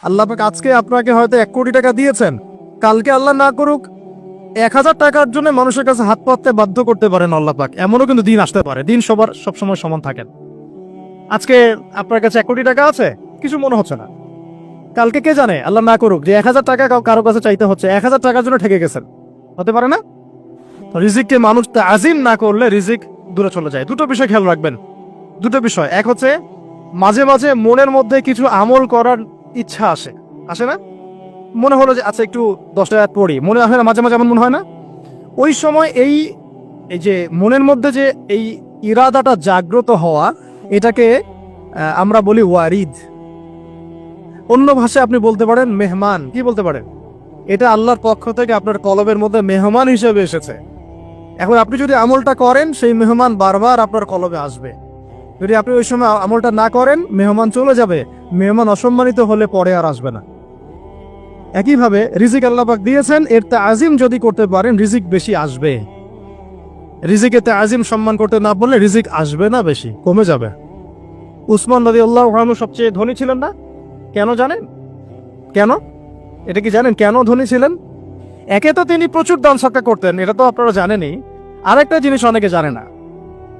আল্লাহ পাক আজকে আপনাকে হয়তো 1 কোটি টাকা দিয়েছেন, কালকে আল্লাহ না করুক 1000 টাকার জন্য মানুষের কাছে হাত পাততে বাধ্য করতে পারেন আল্লাহ পাক। এমনও কিন্তু দিন আসতে পারে, দিন সবার সবসময় সমান থাকেন। আজকে আপনার কাছে 1 কোটি টাকা আছে, কিছু মনে হচ্ছে না। কালকে কে জানে, আল্লাহ না করুক, যে 1000 টাকা কারো কাছে চাইতে হচ্ছে, 1000 টাকার জন্য ঠকে গেছেন, হতে পারে না? রিজিককে মানুষ তাজিম না করলে রিজিক দূরে চলে যায়। দুটো বিষয় খেয়াল রাখবেন, দুটো বিষয়। এক হচ্ছে মাঝে মাঝে মনের মধ্যে কিছু আমল করার ইচ্ছা আসে না? মনে হলো যে আচ্ছা একটু 10 আয়াত পড়ি, মনে হয় না মাঝে মাঝে এমন মনে হয় না? ওই সময় এই যে মনের মধ্যে যে এই ইরাদাটা জাগ্রত হওয়া, এটাকে আমরা বলি ওয়ারিদ। অন্য ভাষায় আপনি বলতে পারেন মেহমান। কি বলতে পারেন? এটা আল্লাহর পক্ষ থেকে আপনার কলবের মধ্যে মেহমান হিসেবে এসেছে। এখন আপনি যদি আমলটা করেন, সেই মেহমান বারবার আপনার কলবে আসবে। যদি আপনি ওই সময় আমলটা না করেন, মেহমান চলে যাবে, মেহমান অসম্মানিত হলে পরে আর আসবে না। একইভাবে রিজিক আল্লাহ পাক দিয়েছেন, এর তাজিম যদি করতে পারেন রিজিক বেশি আসবে। রিজিকে তাজিম সম্মান করতে না বললে রিজিক আসবে না, বেশি কমে যাবে। উসমান রাদিয়াল্লাহু আনহু সবচেয়ে ধনী ছিলেন না? কেন জানেন? কেন? এটা কি জানেন কেন ধনী ছিলেন? একে তো তিনি প্রচুর দান সদকা করতেন, এটা তো আপনারা জানেনই। আরেকটা জিনিস অনেকে জানে না,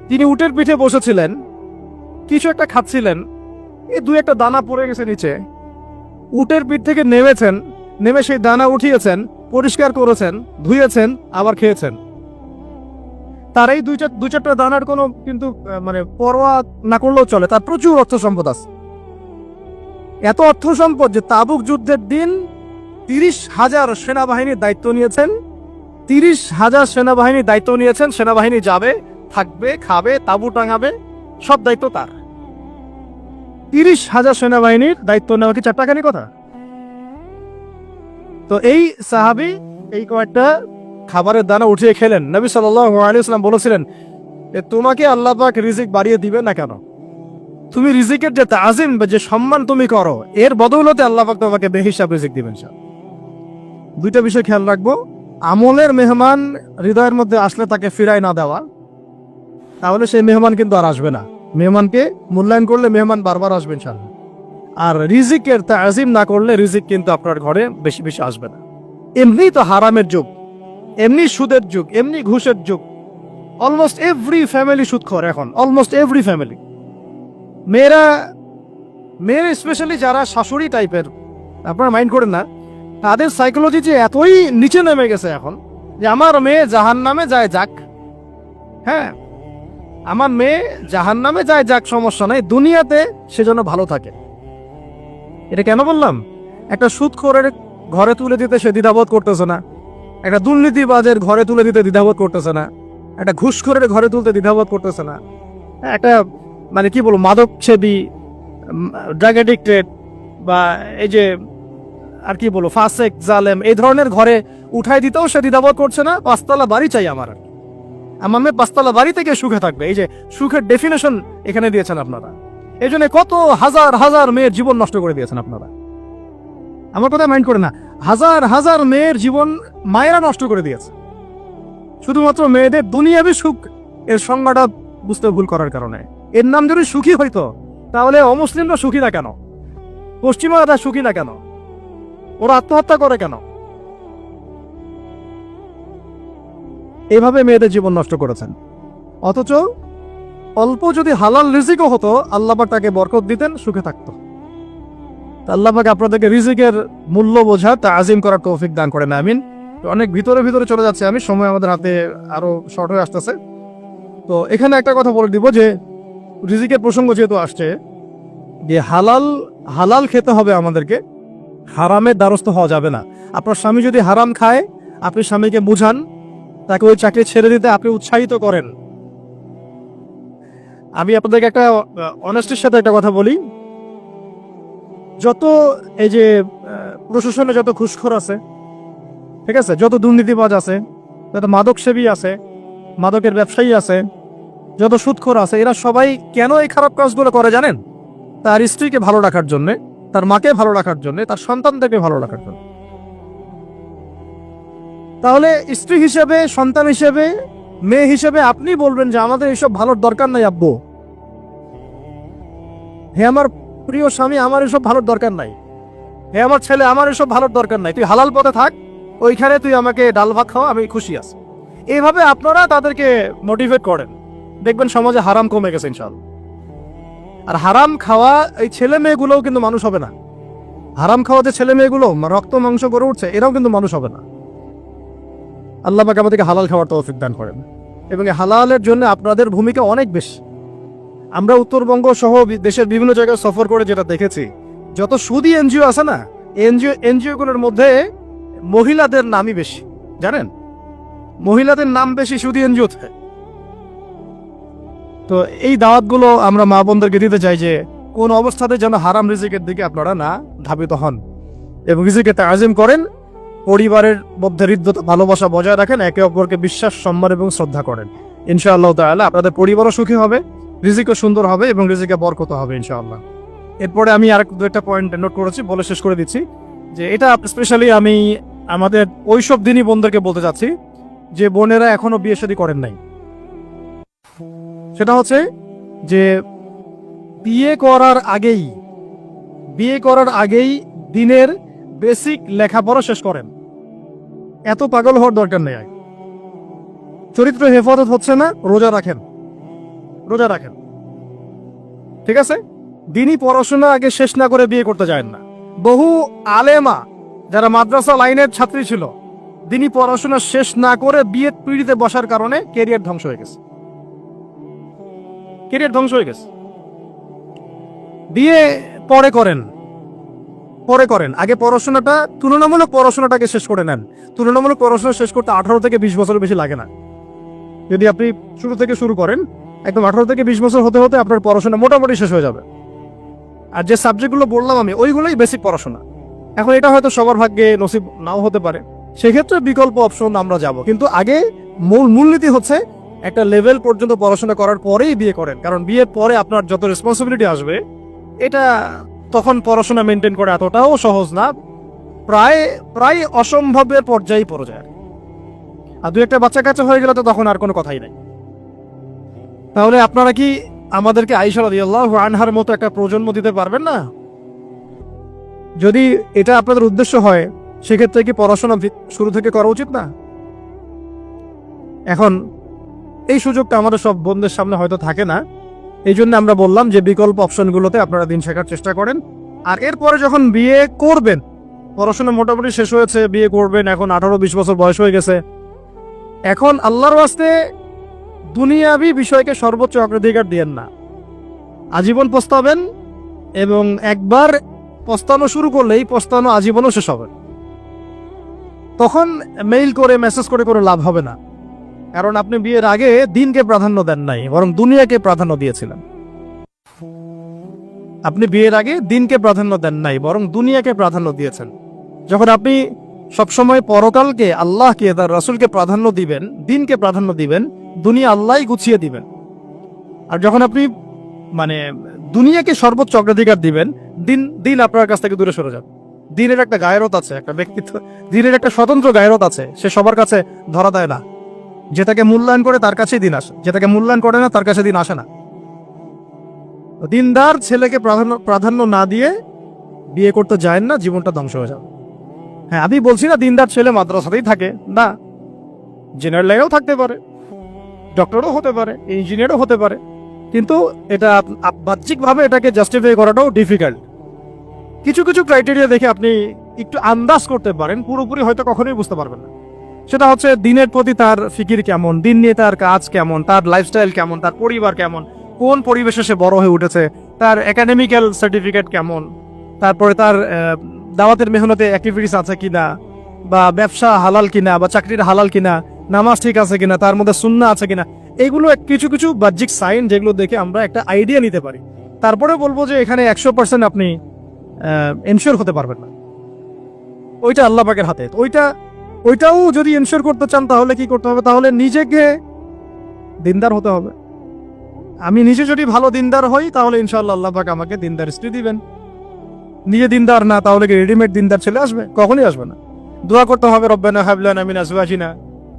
তিনি উটের পিঠে বসেছিলেন, কিছু একটা খাচ্ছিলেন, এই 2-1 দানা পড়ে গেছে নিচে। উটের পিঠ থেকে নেমেছেন, নেমে সেই দানা উঠিয়েছেন, পরিষ্কার করেছেন, ধুয়েছেন, আবার খেয়েছেন। তার এই 2-4টা দানার কোনো কিন্তু মানে পরোয়া না করলেও চলে, তার প্রচুর অর্থ সম্পদ আছে। এত অর্থ সম্পদ যে তাবুক যুদ্ধের দিন 30,000 সেনাবাহিনীর দায়িত্ব নিয়েছেন। 30,000 সেনাবাহিনীর দায়িত্ব নিয়েছেন। সেনাবাহিনী যাবে, থাকবে, খাবে, তাবু টাঙাবে, সব দায়িত্ব তার। 30,000 সেনাবাহিনীর দায়িত্ব নেওয়া কি চারটাখানি কথা? তো এই সাহাবী এই কয়েকটা খাবারের দানা উঠিয়ে খেলেন। নবী সাল্লাল্লাহু আলাইহি ওয়াসাল্লাম বলেছিলেন, তোমাকে আল্লাহ পাক রিজিক বাড়িয়ে দিবে না কেন? তুমি রিজিকের যে তাজিম বা যে সম্মান তুমি করো, এর বদৌলতে আল্লাহ পাক তোমাকে বেহিসাব রিজিক দিবেন। দুইটা বিষয় খেয়াল রাখবো। আমলের মেহমান হৃদয়ের মধ্যে আসলে তাকে ফিরায় না দেওয়া, তাহলে সেই মেহমান কিন্তু আর আসবে না। মেহমানকে মূল্যায়ন করলে মেহমান বারবার আসবেন ইনশাআল্লাহ। আর রিজিকের তাজিম না করলে রিজিক কিন্তু আপনার ঘরে বেশি বেশি আসবে না। এমনি তো হারামের যুগ, এমনি সুদের যুগ, এমনি ঘুষের যুগ। অলমোস্ট এভরি ফ্যামিলি সুদখোর এখন, অলমোস্ট এভরি ফ্যামিলি। মেয়েরা স্পেশালি যারা শাশুড়ি টাইপের, আপনারা মাইন্ড করেন না, তাদের সাইকোলজি যে এতই নিচে নেমে গেছে এখন, যে আমার মেয়ে জাহান্নামে যায় যাক। হ্যাঁ, আমার মেয়ে জাহান্নামে যায় যাক, সমস্যা নাই, দুনিয়াতে সেজন্য ভালো থাকে। এটা কেন বললাম? একটা সুদখোরের ঘরে তুলে দিতে সে দ্বিধাবোধ করতেছে না, একটা দুর্নীতিবাজের ঘরে তুলে দিতে দ্বিধাবোধ করতেছে না, একটা ঘুষখোরের ঘরে তুলতে দ্বিধাবোধ করতেছে না, একটা মানে কি বলবো মাদকসেবী, ড্রাগ এডিক্টেড বা এই যে আর কি বলবো ফাসেক জালেম, এই ধরনের ঘরে উঠাই দিতেও সে দ্বিধাবোধ করছে না। 5তলা বাড়ি চাই আমার মেয়ে 5তলা বাড়ি থেকে সুখে থাকবে। এই যে সুখের ডেফিনেশন এখানে দিয়েছেন আপনারা। এই জন্য কত হাজার হাজার মেয়ের জীবন নষ্ট করে দিয়েছেন আপনারা। আমার কথা মাইন্ড করে না, হাজার হাজার মেয়ের জীবন মায়েরা নষ্ট করে দিয়েছে, শুধুমাত্র মেয়েদের দুনিয়াবী সুখ এর সংজ্ঞাটা বুঝতে ভুল করার কারণে। এর নাম যদি সুখী হইতো, তাহলে অমুসলিমরা সুখী না কেন? পশ্চিমারা সুখী না কেন? ওরা আত্মহত্যা করে কেন? এভাবে মেয়েদের জীবন নষ্ট করেছেন। অথচ অল্প যদি হালাল রিজিকও হতো, আল্লাহ পাক তাকে বরকত দিতেন, সুখে থাকতো। আল্লাহ পাক আপনাদেরকে রিজিকের মূল্য বোঝা, তাজিম করার তৌফিক দান করেন, আমিন। অনেক ভিতরে চলে যাচ্ছে আমি, সময় আমাদের হাতে আরো শর্ট হয়ে আসতেছে। তো এখানে একটা কথা বলে দিব যে রিজিকের প্রসঙ্গ যেহেতু আসছে, যে হালাল খেতে হবে আমাদেরকে, হারামের দ্বারস্থ হওয়া যাবে না। আপনার স্বামী যদি হারাম খায়, আপনি স্বামীকে বুঝান, তাকে ওই চাকরি ছেড়ে দিতে আপনি উৎসাহিত করেন। আমি আপনাদেরকে একটা অনেস্টির সাথে একটা কথা বলি, যত এই যে প্রশাসনে যত ঘুষখোর আছে, ঠিক আছে, যত দুর্নীতিবাজ আছে, যত মাদকসেবী আছে, মাদকের ব্যবসায়ী আছে, যত সুদখোর আছে, এরা সবাই কেন এই খারাপ কাজগুলো করে জানেন? তার স্ত্রীকে ভালো রাখার জন্য, তার মাকে ভালো রাখার জন্য, তার সন্তানদেরকে ভালো রাখার জন্য। তাহলে স্ত্রী হিসেবে, সন্তান হিসেবে, মেয়ে হিসেবে আপনি বলবেন যে আমাদের এইসব ভালোর দরকার নাই আব্বু। হে আমার প্রিয় স্বামী, আমার এসব ভালোর দরকার নাই। হে আমার ছেলে, আমার এসব ভালোর দরকার নাই, তুই হালাল পথে থাক, ওইখানে তুই আমাকে ডাল ভাত খাওয়া, আমি খুশি আছি। এইভাবে আপনারা তাদেরকে মোটিভেট করেন, দেখবেন সমাজে হারাম কমে গেছে ইনশাআল্লাহ। আর হারাম খাওয়া এই ছেলে মেয়েগুলোও কিন্তু মানুষ হবে না। হারাম খাওয়া যে ছেলে মেয়েগুলো রক্ত মাংস করে উঠছে, এরাও কিন্তু মানুষ হবে না। আল্লাহ পাক আমাদেরকে হালাল খাওয়ার তৌফিক দান করেন, এবং এই হালালের জন্য আপনাদের ভূমিকা অনেক বেশি। আমরা উত্তরবঙ্গ সহ দেশের বিভিন্ন জায়গায় সফর করে যেটা দেখেছি, যত সুদী এনজিও আছে না, এনজিও গুলোর মধ্যে মহিলাদের নামই বেশি, জানেন? মহিলাদের নাম বেশি সুদী এনজিওতে। তো এই দাওয়াতগুলো আমরা মা বোনদেরকে দিতে চাই যে কোন অবস্থাতে যেন হারাম রিজিকের দিকে আপনারা না ধাবিত হন, এবং রিজিকে তাজিম করেন, পরিবারের মধ্যে হৃদ্যতা ভালোবাসা বজায় রাখেন, একে অপরকে বিশ্বাস, সম্মান এবং শ্রদ্ধা করেন। ইনশাআল্লাহ তাআলা আপনাদের পরিবারও সুখী হবে, রিজিকও সুন্দর হবে, এবং রিজিকে বরকত হবে ইনশাআল্লাহ। এরপরে আমি আর দু একটা পয়েন্ট নোট করেছি, বলে শেষ করে দিচ্ছি যে এটা স্পেশালি আমি আমাদের ওইসব দিনই বোনদেরকে বলতে চাচ্ছি যে বোনেরা এখনো বিয়ে শাদী করেন নাই। সেটা হচ্ছে যে বিয়ে করার আগেই দিনের বেসিক লেখাপড়া শেষ করেন। এত পাগল হওয়ার দরকার নেই। চরিত্র হেফাজত হচ্ছে না, রোজা রাখেন, ঠিক আছে? দিনই পড়াশোনা আগে শেষ না করে বিয়ে করতে যায় না। বহু আলেমা যারা মাদ্রাসা লাইনের ছাত্রী ছিল, দিনই পড়াশোনা শেষ না করে বিয়ের পিড়িতে বসার কারণে ক্যারিয়ার ধ্বংস হয়ে গেছে। বিয়ে পরে করেন, আগে পড়াশোনাটা, তুলনামূলক পড়াশোনাটাকে শেষ করে নেন। তুলনামূলক পড়াশোনা শেষ করতে 18 থেকে 20 বছর বেশি লাগে না। যদি আপনি শুরু থেকে শুরু করেন, একদম 18 থেকে 20 বছর হতে হতে আপনার পড়াশোনা মোটামুটি শেষ হয়ে যাবে। আর যে সাবজেক্টগুলো বললাম আমি, ওইগুলোই বেসিক পড়াশোনা। এখন এটা হয়তো সবার ভাগ্যে নসিব নাও হতে পারে, সেক্ষেত্রে বিকল্প অপশন আমরা যাব, কিন্তু আগে মূলনীতি হচ্ছে একটা লেভেল পর্যন্ত পড়াশোনা করার পরেই বিয়ে করেন। কারণ বিয়ের পরে আপনার যত রেসপন্সিবিলিটি আসবে, এটা তখন পড়াশোনা মেনটেন করা এতটাও সহজ না, প্রায় অসম্ভবের পর্যায়ে পড়ে যায়। আর দু একটা বাচ্চা কাচ্চা হয়ে গেলে তো তখন আর কোনো কথাই নাই। তাহলে আপনারা কি আমাদেরকে আয়েশা রাদিয়াল্লাহু আনহার মতো একটা প্রজন্ম দিতে পারবেন না? যদি এটা আপনাদের উদ্দেশ্য হয়, সেক্ষেত্রে কি পড়াশোনা শুরু থেকে করা উচিত না? এখন এই সুযোগটা আমাদের সব বোনদের সামনে হয়তো থাকে না, এই জন্য আমরা বললাম যে বিকল্প অপশনগুলোতে আপনারা দিন শেখার চেষ্টা করেন। আর এরপরে যখন বিয়ে করবেন, পড়াশোনা মোটামুটি শেষ হয়েছে, বিয়ে করবেন, এখন 18-20 বছর বয়স হয়ে গেছে, এখন আল্লাহর ওয়াস্তে দুনিয়াবি বিষয়কে সর্বোচ্চ অগ্রাধিকার দিয়েন না। আজীবন পস্তাবেন, এবং একবার পস্তানো শুরু করলেই পস্তানো আজীবনও শেষ হবে। তখন মেইল করে, মেসেজ করে কোনো লাভ হবে না, কারণ আপনি বিয়ের আগে দিনকে প্রাধান্য দেন নাই, বরং দুনিয়াকে প্রাধান্য দিয়েছিলেন। আপনি বিয়ের আগে দিনকে প্রাধান্য দেন নাই, বরং দুনিয়াকে প্রাধান্য দিয়েছেন। যখন আপনি সবসময় পরকালকে, আল্লাহকে, তার রাসূলকে প্রাধান্য দিবেন, দিনকে প্রাধান্য দিবেন, দুনিয়া আল্লাহই গুছিয়ে দিবেন। আর যখন আপনি দুনিয়াকে সর্বোচ্চ অগ্রাধিকার দিবেন, দিন আপনার কাছ থেকে দূরে সরে যাবে। দিনের একটা গায়রত আছে, একটা ব্যক্তিত্ব, দিনের একটা স্বতন্ত্র গায়রত আছে, সে সবার কাছে ধরা দেয় না। যেটাকে মূল্যায়ন করে তার কাছেই দিন আসে, যেটাকে মূল্যায়ন করে না তার কাছে দিন আসে না। দিনদার ছেলেকে প্রাধান্য না দিয়ে বিয়ে করতে যায় না, জীবনটা ধ্বংস হয়ে যাবে। হ্যাঁ, আমি বলছি না দিনদার ছেলে মাদ্রাসাতেই থাকে, না, জেনারেল লাইনেও থাকতে পারে, ডক্টরও হতে পারে, ইঞ্জিনিয়ারও হতে পারে, কিন্তু এটা বাহ্যিকভাবে এটাকে জাস্টিফাই করাটাও ডিফিকাল্ট। কিছু ক্রাইটেরিয়া দেখে আপনি একটু আন্দাজ করতে পারেন, পুরোপুরি হয়তো কখনোই বুঝতে পারবেন না। সেটা হচ্ছে দিনের প্রতি তার ফিকির কেমন, দিন নিয়ে তার কাজ কেমন, তার লাইফস্টাইল কেমন, তার পরিবার কেমন, কোন পরিবেশে সে বড় হয়ে উঠেছে, তার একাডেমিক্যাল সার্টিফিকেট কেমন, তারপরে তার দাওয়াতের মেহনতে অ্যাক্টিভিটিস আছে কিনা, বা ব্যবসা হালাল কিনা, বা চাকরির হালাল কিনা, নামাজ ঠিক আছে কিনা, তার মধ্যে সুন্নাহ আছে কিনা। এইগুলো কিছু বাহ্যিক সাইন, যেগুলো দেখে আমরা একটা আইডিয়া নিতে পারি। তারপরে বলবো যে এখানে 100% আপনি এনশিওর হতে পারবেন না, ওইটা আল্লাহ পাকের হাতে। ওইটাও যদি এনশিওর করতে চান, তাহলে কি করতে হবে? তাহলে নিজেকে দিনদার হতে হবে। আমি নিজে যদি ভালো দিনদার হই, তাহলে ইনশাআল্লাহ আল্লাহ পাক আমাকে দিনদার স্ত্রী দিবেন। নিজে দিনদার না, তাহলে কি রেডিমেড দিনদার ছেলে আসবে? কখনোই আসবে না। দোয়া করতে হবে, রব্বানা হাব লানা মিন আজওয়াজিনা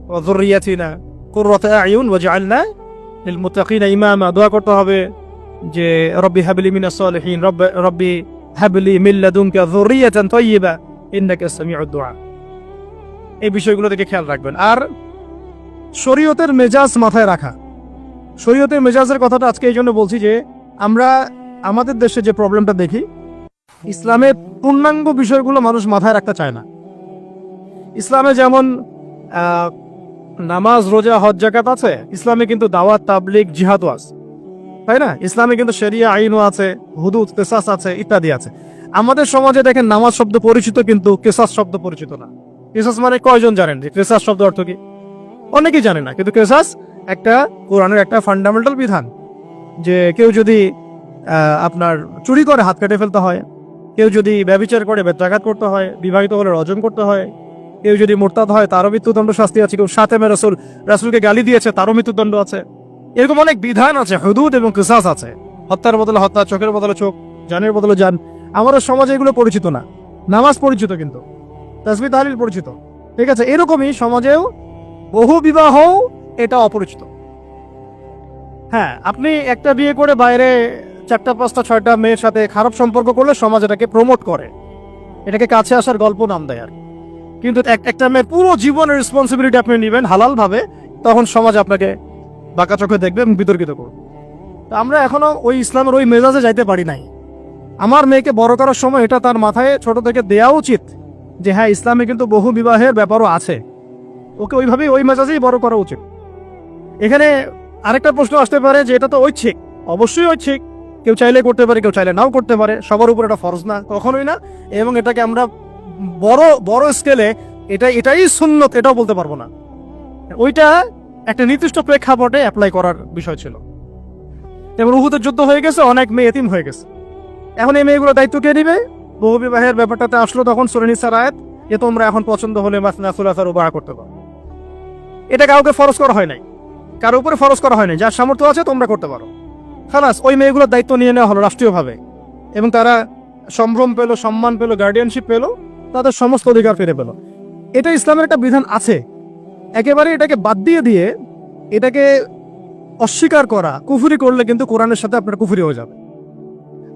ওয়া যুররিয়াতিনা কুররাতা আয়ুন ওয়াজআলনা লিল মুত্তাকিনা ইমামা। দোয়া করতে হবে যে রব্বি হাবলি মিনাস সালিহিন, রব্বি হাবলি মিন লাদুনকা যুররিয়াতান তাইয়্যিবা ইন্নাকা সামিউদ দুআ। এই বিষয়গুলো থেকে খেয়াল রাখবেন। আর শরীয়তের মেজাজ মাথায় রাখা। শরীয়তের মেজাজের কথাটা আজকে এই জন্য বলছি যে আমরা আমাদের দেশে যে প্রবলেমটা দেখি, ইসলামের পূর্ণাঙ্গ বিষয়গুলো মানুষ মাথায় রাখতে চায় না। ইসলামে যেমন নামাজ, রোজা, হজ, যাকাত আছে, ইসলামে কিন্তু দাওয়াত, তাবলীগ, জিহাদও আছে, তাই না? ইসলামে কিন্তু শরিয়া আইনও আছে, হুদুদ, কিসাস আছে, ইত্যাদি আছে। আমাদের সমাজে দেখেন নামাজ শব্দ পরিচিত কিন্তু কিসাস শব্দ পরিচিত না। কিসাস মানে কয়জন জানেন যে কিসাস শব্দ অর্থ কি? অনেকেই জানে না। কিন্তু কিসাস একটা কোরআনের একটা ফান্ডামেন্টাল বিধান যে কেউ যদি আপনার চুরি করে হাত কেটে ফেলতে হয়, কেউ যদি ব্যভিচার করে বেত্রাঘাত করতে হয়, বিবাহিত হলে রজম করতে হয়, কেউ যদি মোরতাদ হয় তারও মৃত্যুদণ্ড শাস্তি আছে, কেউ সাতেমে রাসূলকে গালি দিয়েছে তারও মৃত্যুদণ্ড আছে। এরকম অনেক বিধান আছে, হুদুদ এবং কিসাস আছে। হত্যার বদলে হত্যা, চোখের বদলে চোখ, জানের বদলে জান। আমাদের সমাজে এগুলো পরিচিত না। নামাজ পরিচিত কিন্তু, তাসবিহ তাহলিল পরিচিত, ঠিক আছে? এরকমই সমাজেও বহু বিবাহ এটা অপরিচিত। হ্যাঁ, আপনি একটা বিয়ে করে বাইরে 4টা 5টা 6টা মেয়ের সাথে খারাপ সম্পর্ক করলে সমাজ এটাকে প্রমোট করে, এটাকে কাছে আসার গল্প নাম দেয় আর। কিন্তু একটা মেয়ের পুরো জীবনের রেসপন্সিবিলিটি আপনি নেবেন হালাল ভাবে, তখন সমাজ আপনাকে বাঁকা চোখে দেখবে এবং বিতর্কিত করবে। তো আমরা এখনো ওই ইসলামের ওই মেজাজে যাইতে পারি নাই। আমার মেয়েকে বড় করার সময় এটা তার মাথায় ছোট থেকে দেওয়া উচিত যে হ্যাঁ, ইসলামে কিন্তু বহু বিবাহের ব্যাপারও আছে, ওকে ওইভাবেই ওই মেজাজেই বড় করা উচিত। এখানে আরেকটা প্রশ্ন আসতে পারে যে এটা তো ঐচ্ছিক। অবশ্যই ঐচ্ছিক, কেউ চাইলে করতে পারে, কেউ চাইলে নাও করতে পারে, সবার উপর এটা ফরজ না, কখনোই না। এবং এটাকে আমরা বড় বড় স্কেলে এটাই সুন্নত এটাও বলতে পারবো না। ওইটা একটা নির্দিষ্ট প্রেক্ষাপটে অ্যাপ্লাই করার বিষয় ছিল। এবং উহুদের যুদ্ধ হয়ে গেছে, অনেক মেয়ে এতিম হয়ে গেছে। এখন এই মেয়েগুলো দায়িত্ব কে নিবে? বহু বিবাহের ব্যাপারটাতে আসলো তখন সূরা নিসার আয়াত যে তোমরা এখন পছন্দ হলে মাসনা সুলাসা রুবা করতে পারো। এটা কাউকে ফরজ করা হয় নাই, কারো উপরে ফরজ করা হয় নাই। যার সামর্থ্য আছে তোমরা করতে পারো। খালাস, ওই মেয়েগুলোর দায়িত্ব নিয়ে নেওয়া হলো রাষ্ট্রীয়ভাবে, এবং তারা সম্ভ্রম পেল, সম্মান পেল, গার্ডিয়ানশিপ পেল, তাদের সমস্ত অধিকার ফিরে পেল। এটা ইসলামের একটা বিধান আছে। একেবারে এটাকে বাদ দিয়ে এটাকে অস্বীকার করা, কুফরি করলে কিন্তু কোরআনের সাথে আপনার কুফরি হয়ে যাবে।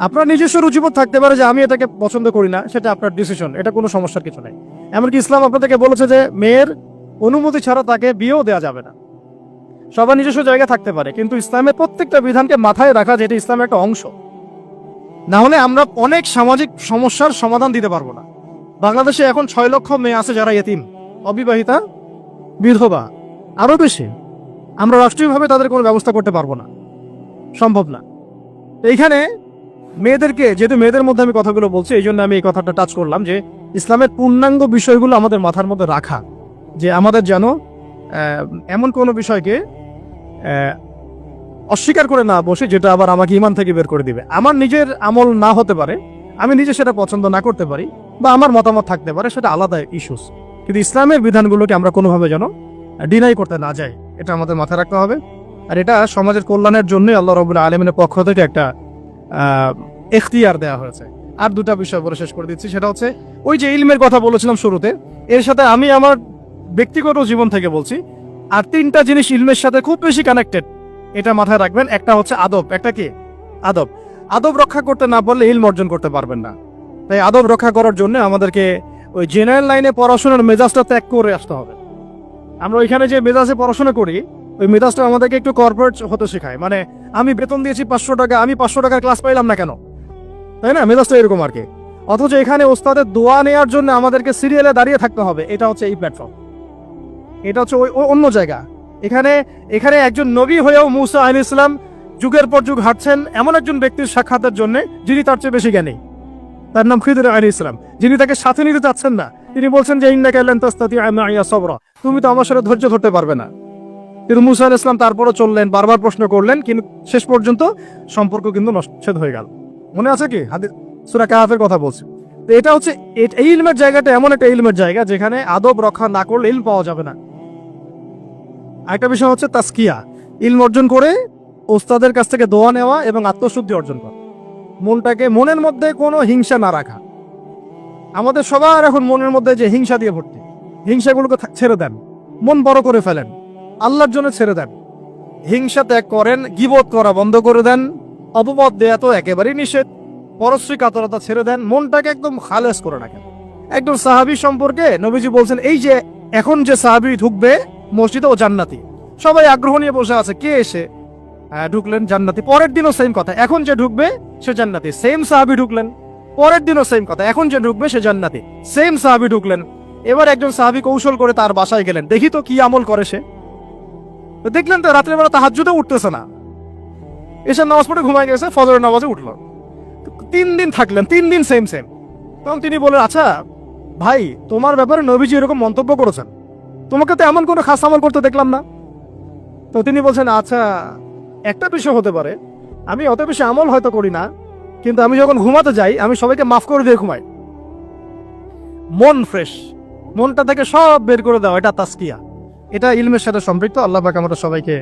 আপনার নিজস্ব রুচিবোধ থাকতে পারে যে আমি এটাকে পছন্দ করি না, সেটা আপনার ডিসিশন, এটা কোনো সমস্যার কিছু নেই। এমনকি ইসলাম আপনাদেরকে বলেছে যে মেয়ের অনুমতি ছাড়া তাকে বিয়েও দেওয়া যাবে না। সবার নিজস্ব জায়গা থাকতে পারে, কিন্তু ইসলামের প্রত্যেকটা বিধানকে মাথায় রাখা যেটা ইসলামের একটা অংশ। না হলে আমরা অনেক সামাজিক সমস্যার সমাধান দিতে পারবো না। বাংলাদেশে এখন 6 লক্ষ মেয়ে আছে যারা ইতিম, অবিবাহিতা, বিধবা, আরো বেশি। আমরা রাষ্ট্রীয়ভাবে তাদের কোনো ব্যবস্থা করতে পারবো না, সম্ভব না। এইখানে মেয়েদেরকে, যেহেতু মেয়েদের মধ্যে আমি কথাগুলো বলছি, এই জন্য আমি এই কথাটা টাচ করলাম যে ইসলামের পূর্ণাঙ্গ বিষয়গুলো আমাদের মাথার মধ্যে রাখা, যে আমাদের যেন এমন কোনো বিষয়কে অস্বীকার করে না বসে যেটা আবার আমাকে ইমান থেকে বের করে দিবে। আমার নিজের আমল না হতে পারে, আমি নিজে সেটা পছন্দ না করতে পারি, বা আমার মতামত থাকতে পারে, সেটা আলাদা ইস্যুস। কিন্তু ইসলামের বিধানগুলোকে আমরা কোনোভাবে যেন ডিনাই করতে না যাই, এটা আমাদের মাথায় রাখতে হবে। আর এটা সমাজের কল্যাণের জন্যই আল্লাহ রাব্বুল আলামিনের পক্ষ থেকে একটা এখতিয়ার দেওয়া হয়েছে। আর দুটা বিষয় বলে শেষ করে দিচ্ছি, সেটা হচ্ছে ওই যে ইলমের কথা বলেছিলাম শুরুতে, এর সাথে আমি আমার ব্যক্তিগত জীবন থেকে বলছি আর 3টা জিনিস ইলমের সাথে খুব বেশি কানেক্টেড, এটা মাথায় রাখবেন। একটা হচ্ছে আদব। একটা কি? আদব। আদব রক্ষা করতে না পারলে ইলম অর্জন করতে পারবেন না। তাই আদব রক্ষা করার জন্য আমাদেরকে ওই জেনারেল লাইনে পড়াশোনার মেজাজটা ত্যাগ করে আসতে হবে। আমরা ওইখানে যে মেজাজে পড়াশোনা করি, ওই মেজাজটা আমাদেরকে একটু কর্পোরেট হতে শেখায়। মানে আমি বেতন দিয়েছি 500 টাকা, আমি 500 টাকার ক্লাস পাইলাম না কেন, তাই না? মেজাজটা এরকম আর কি। অথচ এখানে ওস্তাদের দোয়া নেওয়ার জন্য আমাদেরকে সিরিয়ালে দাঁড়িয়ে থাকতে হবে। এটা হচ্ছে এই প্ল্যাটফর্ম, এটা হচ্ছে ওই অন্য জায়গা। এখানে একজন নবী হয়েও মুসা আলাইহিস সালাম যুগের পর যুগ হাঁটছেন এমন একজন ব্যক্তির সাক্ষাতের জন্য যিনি তার চেয়ে বেশি জ্ঞানী। তার নাম খিদর আলাইহিস সালাম, যিনি তাকে সাথে নিতে চাচ্ছেন না। তিনি বলছেন যে ইন্নাকা লান তাসতাতিআ মাইয়া সাবরা, তুমি তো আমার সাথে ধৈর্য ধরতে পারবে না। কিন্তু মুসা আলাইহিস সালাম তারপরও চললেন, বারবার প্রশ্ন করলেন, কিন্তু শেষ পর্যন্ত সম্পর্ক কিন্তু নষ্ট হয়ে গেল। মনে আছে কি? হাদিস সূরা কাহাফের কথা বলছি। তো এটা হচ্ছে এই ইলমের জায়গাটা এমন একটা ইলমের জায়গা যেখানে আদব রক্ষা না করলে ইলম পাওয়া যাবে না। আরেকটা বিষয় হচ্ছে তাসকিয়া, ইলম অর্জন করে ওস্তাদের কাছ থেকে দোয়া নেওয়া এবং আত্মশুদ্ধি অর্জন করা। মনের মধ্যে কোনো হিংসা না রাখা। আমাদের সবার এখন মনের মধ্যে যে হিংসা দিয়ে ভর্তি, হিংসাগুলোকে ছেড়ে দেন, মন বড় করে ফেলেন, আল্লাহর জন্য ছেড়ে দেন, হিংসা ত্যাগ করেন, গীবত করা বন্ধ করে দেন, অপবাদ দেয়া তো একেবারেই নিষেধ। পরশ্রী কাতরতা ছেড়ে দেন, মনটাকে একদম খালেস করে রাখেন। একজন সাহাবী সম্পর্কে নবীজি বলছেন, এই যে এখন যে সাহাবী ঢুকবে মসজিদে ও জান্নাতি, সবাই আগ্রহ নিয়ে বসে আছে, কে এসে ঢুকলেন জান্নাতি। পরের দিনও সেম কথা, এখন যে ঢুকবে সে জান্নাতি। সেম সাহাবী ঢুকলেন, পরের দিনও সেম কথা, এখন যে ঢুকবে সে জান্নাতি। সেম সাহাবী ঢুকলেন। এবার একজন সাহাবী কৌশল করে তার বাসায় গেলেন, দেখি তো কি আমল করে সে। তো দেখলেন তো রাত্রেবেলা তাহাজ্জুদে উঠতেছে না, এসে নামাজ পড়ে ঘুমায় গেছে, ফজরের নামাজে উঠলো। 3 দিন থাকলেন, 3 দিন সেম সেম। তখন তিনি বলেন, আচ্ছা ভাই, তোমার ব্যাপারে নবীজি এরকম মন্তব্য করেছেন, তোমাকে তো এমন কোনো খাস আমল করতে দেখলাম না। তো তিনি বলছেন, আচ্ছা একটা বিষয় হতে পারে, আমি অত বেশি আমল হয়তো করি না, কিন্তু আমি যখন ঘুমাতে যাই আমি সবাইকে মাফ করে দিয়ে ঘুমাই। মন ফ্রেশ, মনটা থেকে সব বের করে দেওয়া, এটা তাসকিয়া, এটা ইলমের সাথে সম্পৃক্ত। আল্লাহ পাক আমাদের সবাইকে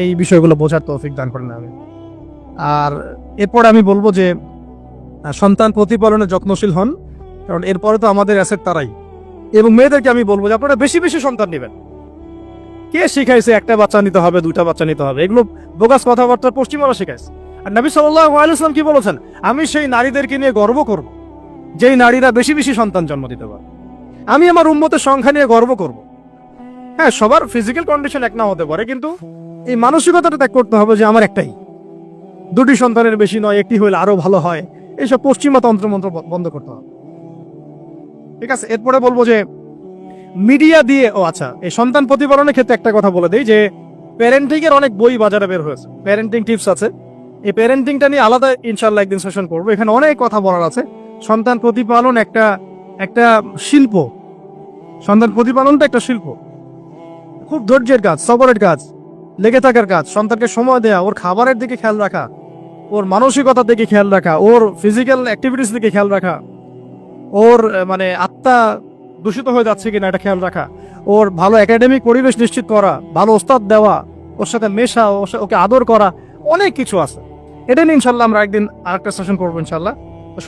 এই বিষয়গুলো বোঝার তৌফিক দান করেন। আমি আর এরপর আমি বলবো যে সন্তান প্রতিপালনে যত্নশীল হন, কারণ এরপরে তো আমাদের অ্যাসেট তারাই। এবং মেয়েদেরকে আমি বলবো যে আপনারা বেশি বেশি সন্তান নেবেন। কে শিখাইছে একটা বাচ্চা নিতে হবে, 2টা বাচ্চা নিতে হবে? এগুলো বোগাস কথাবার্তা পশ্চিমারা শিখাইছে। আর নবী সাল্লাল্লাহু আলাইহি ওয়াসাল্লাম কি বলেছেন? আমি সেই নারীদেরকে নিয়ে গর্ব করব যেই নারীরা বেশি বেশি সন্তান জন্ম দিতে পারে। আমি আমার উম্মতের সংখ্যা নিয়ে গর্ব করব। হ্যাঁ, সবার ফিজিক্যাল কন্ডিশন এক না হতে পারে, কিন্তু এই মানসিকতাটা ত্যাগ করতে হবে যে আমার একটাই, 2টি সন্তানের বেশি নয়, একটি হলে আরো ভালো হয়। এইসব পশ্চিমা তন্ত্রমন্ত্র বন্ধ করতে হবে। ঠিক আছে, এরপরে বলবো যে মিডিয়া দিয়ে, আচ্ছা, এই সন্তান প্রতিপালনের ক্ষেত্রে একটা কথা বলে দেই যে প্যারেন্টিং এর অনেক বই বাজারে বের হয়েছে, প্যারেন্টিং টিপস আছে। এই প্যারেন্টিংটা নিয়ে আলাদা ইনশাআল্লাহ একদিন সেশন করবো, এখানে অনেক কথা বলার আছে। সন্তান প্রতিপালন একটা শিল্প, সন্তান প্রতিপালনটা একটা শিল্প, খুব ধৈর্যের কাজ, সবরের কাজ, লেগে থাকার কাজ। সন্তানকে সময় দেয়া, ওর খাবারের দিকে খেয়াল রাখা, ওর মানসিকতার দিকে খেয়াল রাখা, ওর ফিজিক্যাল অ্যাক্টিভিটিস দিকে খেয়াল রাখা, ওর মানে আত্মা দূষিত হয়ে যাচ্ছে কিনা এটা খেয়াল রাখা, ওর ভালো একাডেমিক পরিবেশ নিশ্চিত করা, ভালো ওস্তাদ দেওয়া, ওর সাথে মেশা, ওকে আদর করা, অনেক কিছু আছে। এটা নিয়ে ইনশাল্লাহ আমরা একদিন আরেকটা সেশন করবো ইনশাল্লাহ।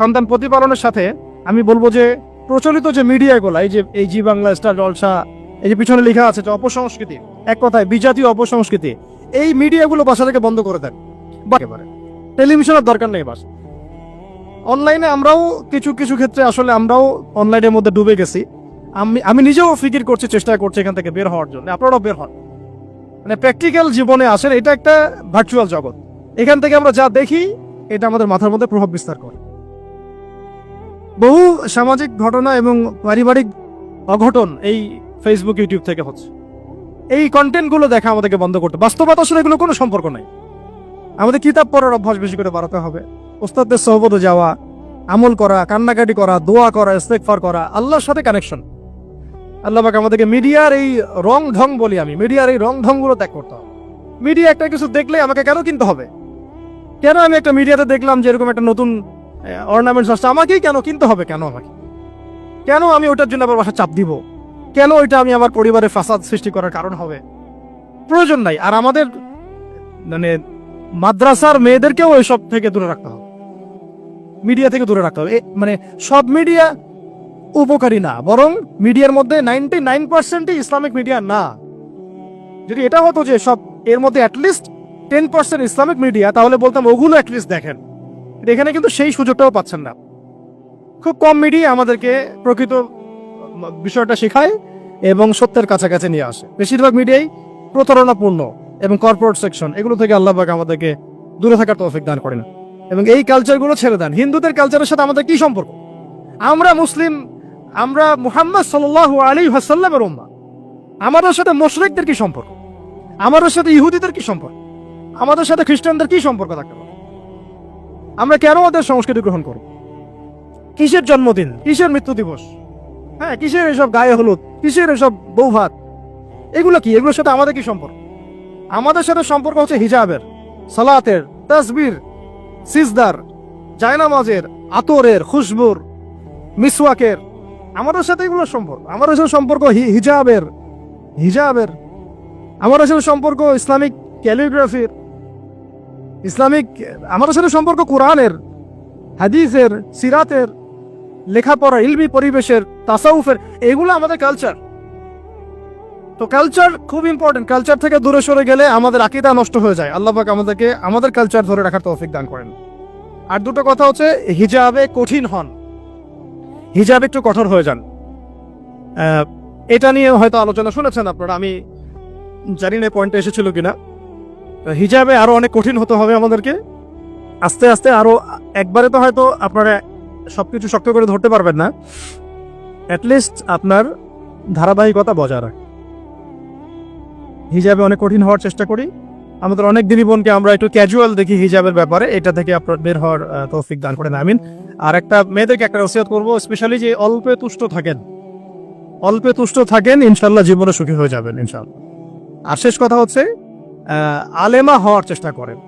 সন্তান প্রতিপালনের সাথে আমি বলবো যে প্রচলিত যে মিডিয়াগুলো, এই জি বাংলা, স্টার জলসা, এই যে পিছনে লেখা আছে যে অপসংস্কৃতি, এক কথায় বিজাতীয় অপসংস্কৃতি, এই মিডিয়াগুলো বাসা থেকে বন্ধ করে দেন। একেবারে টেলিভিশনের দরকার নেই। বাস অনলাইনে আমরাও কিছু কিছু ক্ষেত্রে আসলে আমরাও অনলাইনের মধ্যে ডুবে গেছি। আমি নিজেও ফিকির করছি, চেষ্টা করছি এখান থেকে বের হওয়ার জন্য। আপনারাও বের হন, মানে প্র্যাকটিক্যাল জীবনে আসেন। এটা একটা ভার্চুয়াল জগৎ, এখান থেকে আমরা যা দেখি এটা আমাদের মাথার মধ্যে প্রভাব বিস্তার করে। বহু সামাজিক ঘটনা এবং পারিবারিক অঘটন এই ফেসবুক, ইউটিউব থেকে হচ্ছে। এই কন্টেন্ট গুলো দেখা আমাদেরকে বন্ধ করতে, বাস্তবতার সাথে এগুলো কোনো সম্পর্ক নাই। আমাদের কিতাব পড়ার অভ্যাস বেশি করে বাড়াতে হবে, ওস্তাদদের সহবতে যাওয়া, আমল করা, কান্নাকাটি করা, দোয়া করা, ইস্তেগফার করা, আল্লাহর সাথে কানেকশন। আল্লাহ পাক আমাদেরকে মিডিয়ার এই রং ঢং, বলি আমি, মিডিয়ার এই রং ঢং গুলো ত্যাগ করতে হবে। মিডিয়া একটা কিছু দেখলে আমাকে কেন কিনতে হবে? কেন আমি একটা মিডিয়াতে দেখলাম যে এরকম একটা নতুন অর্নামেন্টস আসছে, আমাকেই কেন কিনতে হবে? কেন আমাকে, কেন আমি ওটার জন্য আবার বাসা চাপ দিব? কেন ওইটা আমি আমার পরিবারে ফাসাদ সৃষ্টি করার কারণ হবে? প্রয়োজন নাই। আর আমাদের মানে মাদ্রাসার মেয়েদেরকেও এসব থেকে দূরে রাখতে হবে, মিডিয়া থেকে দূরে রাখতে হবে। মানে সব মিডিয়া উপকারী না, বরং মিডিয়ার মধ্যে 99% ইসলামিক মিডিয়া না। যদি এটা হতো যে সব এর মধ্যে অ্যাটলিস্ট 10% ইসলামিক মিডিয়া, তাহলে বলতাম ওগুলো অ্যাটলিস্ট দেখেন। এখানে কিন্তু সেই সুযোগটাও পাচ্ছেন না। খুব কম মিডিয়া আমাদেরকে প্রকৃত বিষয়টা শেখায় এবং সত্যের কাছাকাছি নিয়ে আসে। বেশিরভাগ মিডিয়াই প্রতারণাপূর্ণ এবং কর্পোরেট সেকশন, এগুলো থেকে আল্লাহ পাক আমাদেরকে দূরে থাকার তৌফিক দান করেন। এবং এই কালচারগুলো ছেড়ে দেন। হিন্দুদের কালচারের সাথে আমাদের কি সম্পর্ক? আমরা মুসলিম, আমরা মুহাম্মদ সাল্লাল্লাহু আলাইহি ওয়াসাল্লামের উম্মাহ। আমাদের সাথে মুশরিকদের কি সম্পর্ক? আমাদের সাথে ইহুদিদের কি সম্পর্ক? আমাদের সাথে খ্রিস্টানদের কি সম্পর্ক থাকতে পারে? আমরা কেন ওদের সংস্কৃতি গ্রহণ করব? কিসের জন্মদিন, কিসের মৃত্যু দিবস, হ্যাঁ, কিসের এসব গায়ে হলুদ, কিসের এসব বৌভাত, এগুলো কি? এগুলোর সাথে আমাদের কি সম্পর্ক? আমাদের সাথে সম্পর্ক হচ্ছে হিজাবের, সালাতের, তাসবির, সিজদার, জায়নামাজের, আতরের, খুশবুর, মিসওয়াকের। আমাদের সাথে এগুলো সম্পর্ক। আমাদের সাথে সম্পর্ক হিজাবের, আমাদের সাথে সম্পর্ক ইসলামিক ক্যালিগ্রাফির, ইসলামিক, আমাদের সাথে সম্পর্ক কোরআনের, হাদিসের, সিরাতের, লেখাপড়া, ইলমি পরিবেশের, তাসাউফের। এগুলো আমাদের কালচার। তো কালচার খুব ইম্পর্টেন্ট। কালচার থেকে দূরে সরে গেলে আমাদের আকীদা নষ্ট হয়ে যায়। আল্লাহ পাক আমাদেরকে আমাদের কালচার ধরে রাখার তৌফিক দান করেন। আর দুটো কথা হচ্ছে, হিজাবে কঠিন হন, হিজাব একটু কঠোর হয়ে যান। এটা নিয়ে হয়তো আলোচনা শুনেছেন আপনারা, আমি জানি না পয়েন্টটা এসেছিল কিনা। হিজাবে আরো অনেক কঠিন হতে হবে আমাদেরকে, আস্তে আস্তে আরো। একবারে তো হয়তো আপনারা সবকিছু শক্ত করে ধরতে পারবেন না, অ্যাটলিস্ট আপনার ধারাবাহিকতা বজায় রাখ। হিজাবে অনেক কঠিন হওয়ার চেষ্টা করি। আমাদের অনেক দিনী বোনকে আমরা একটু ক্যাজুয়াল দেখি হিজাবের ব্যাপারে, এটা থেকে আপনার বের হওয়ার তৌফিক দান করেন, আমিন। আর একটা মেয়েদেরকে একটা ওসিয়ত করবো, স্পেশালি যে অল্পে তুষ্ট থাকেন, অল্পে তুষ্ট থাকেন, ইনশাল্লাহ জীবনে সুখী হয়ে যাবেন ইনশাল্লাহ। আর শেষ কথা হচ্ছে, আলেমা হওয়ার চেষ্টা করেন,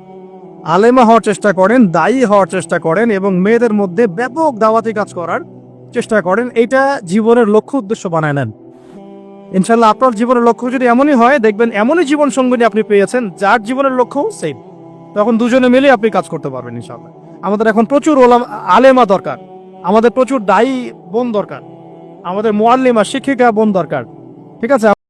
আলেমা হওয়ার চেষ্টা করেন, দায়ী হওয়ার চেষ্টা করেন, এবং মেয়েদের মধ্যে ব্যাপক দাওয়াতি কাজ করার চেষ্টা করেন। এটা জীবনের লক্ষ্য উদ্দেশ্য বানায় নেন, ইনশাল্লাহ আপনার জীবনের লক্ষ্য যদি এমনই হয়, দেখবেন এমনই জীবন সঙ্গিনী আপনি পেয়েছেন যার জীবনের লক্ষ্য সেম, তখন দুজনে মিলে আপনি কাজ করতে পারবেন ইনশাল্লাহ। আমাদের এখন প্রচুর আলেমা দরকার, আমাদের প্রচুর দায়ী বোন দরকার, আমাদের মুআল্লিমা শিক্ষিকা বোন দরকার, ঠিক আছে।